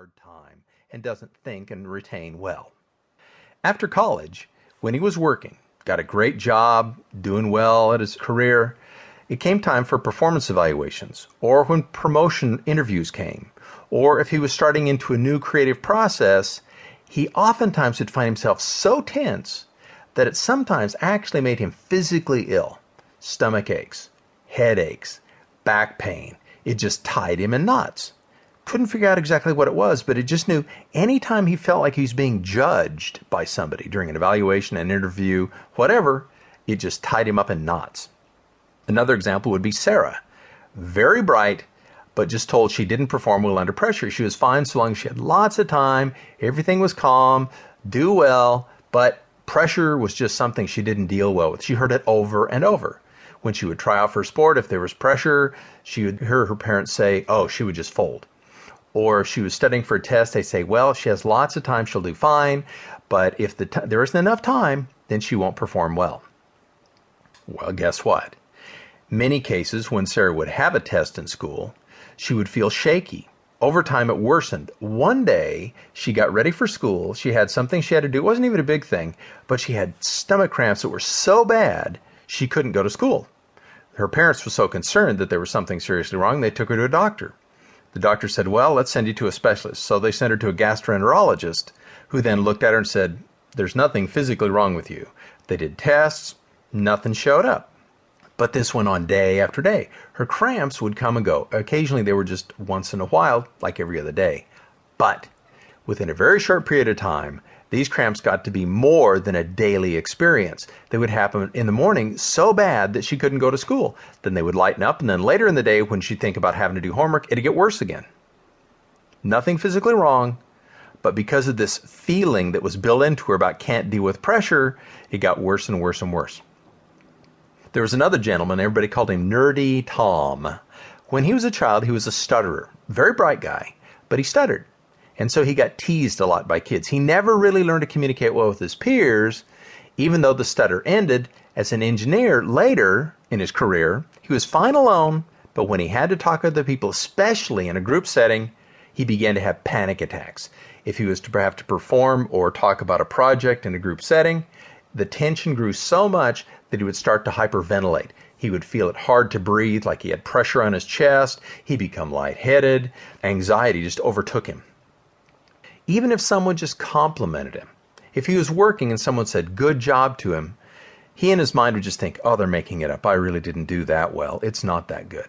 hard time and doesn't think and retain well. After college, when he was working, got a great job, doing well at his career, it came time for performance evaluations, or when promotion interviews came, or if he was starting into a new creative process, he oftentimes would find himself so tense that it sometimes actually made him physically ill. Stomach aches, headaches, back pain. It just tied him in knots. Couldn't figure out exactly what it was, but it just knew anytime he felt like he was being judged by somebody during an evaluation, an interview, whatever, it just tied him up in knots. Another example would be Sarah. Very bright, but just told she didn't perform well under pressure. She was fine so long as she had lots of time, everything was calm, do well, but pressure was just something she didn't deal well with. She heard it over and over. When she would try out for a sport, if there was pressure, she would hear her parents say, oh, she would just fold. Or if she was studying for a test, they say, well, she has lots of time, she'll do fine, but if there isn't enough time, then she won't perform well. Well, guess what? Many cases when Sarah would have a test in school, she would feel shaky. Over time, it worsened. One day, she got ready for school. She had something she had to do. It wasn't even a big thing, but she had stomach cramps that were so bad, she couldn't go to school. Her parents were so concerned that there was something seriously wrong, they took her to a doctor. The doctor said, well, let's send you to a specialist. So they sent her to a gastroenterologist, who then looked at her and said, there's nothing physically wrong with you. They did tests, nothing showed up. But this went on day after day. Her cramps would come and go. Occasionally they were just once in a while, like every other day. But within a very short period of time, these cramps got to be more than a daily experience. They would happen in the morning so bad that she couldn't go to school. Then they would lighten up, and then later in the day when she'd think about having to do homework, it'd get worse again. Nothing physically wrong, but because of this feeling that was built into her about can't deal with pressure, it got worse and worse and worse. There was another gentleman, everybody called him Nerdy Tom. When he was a child, he was a stutterer. Very bright guy, but he stuttered. And so he got teased a lot by kids. He never really learned to communicate well with his peers, even though the stutter ended. As an engineer later in his career, he was fine alone, but when he had to talk to other people, especially in a group setting, he began to have panic attacks. If he was to have to perform or talk about a project in a group setting, the tension grew so much that he would start to hyperventilate. He would feel it hard to breathe, like he had pressure on his chest. He'd become lightheaded. Anxiety just overtook him. Even if someone just complimented him, if he was working and someone said, good job to him, he in his mind would just think, oh, they're making it up. I really didn't do that well. It's not that good.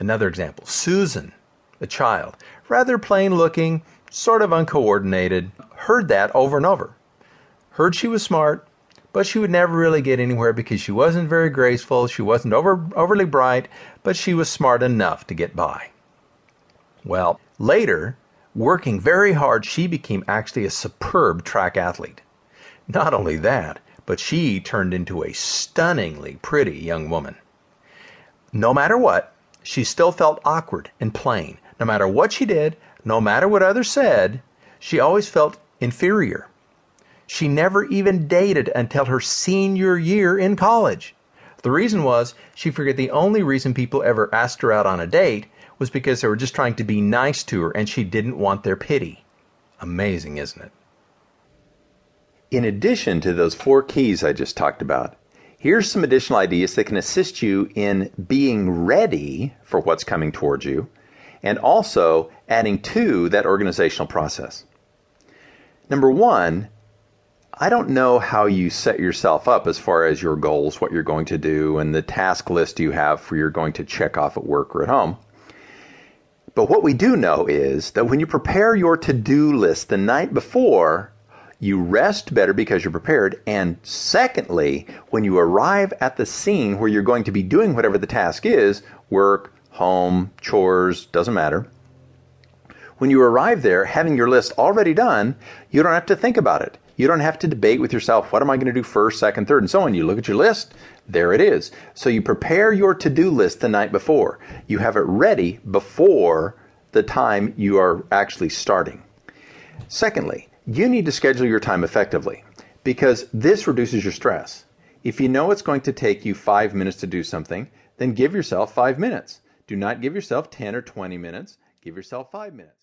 Another example, Susan, a child, rather plain looking, sort of uncoordinated, heard that over and over. Heard she was smart, but she would never really get anywhere because she wasn't very graceful, she wasn't overly bright, but she was smart enough to get by. Well, later, working very hard, she became actually a superb track athlete. Not only that, but she turned into a stunningly pretty young woman. No matter what, she still felt awkward and plain. No matter what she did, no matter what others said, she always felt inferior. She never even dated until her senior year in college. The reason was she figured the only reason people ever asked her out on a date was because they were just trying to be nice to her and she didn't want their pity. Amazing, isn't it? In addition to those 4 keys I just talked about, here's some additional ideas that can assist you in being ready for what's coming towards you and also adding to that organizational process. Number 1, I don't know how you set yourself up as far as your goals, what you're going to do, and the task list you have for you're going to check off at work or at home. But what we do know is that when you prepare your to-do list the night before, you rest better because you're prepared. And secondly, when you arrive at the scene where you're going to be doing whatever the task is, work, home, chores, doesn't matter. When you arrive there, having your list already done, you don't have to think about it. You don't have to debate with yourself, what am I going to do first, second, third, and so on. You look at your list, there it is. So you prepare your to-do list the night before. You have it ready before the time you are actually starting. Secondly, you need to schedule your time effectively because this reduces your stress. If you know it's going to take you 5 minutes to do something, then give yourself 5 minutes. Do not give yourself 10 or 20 minutes. Give yourself 5 minutes.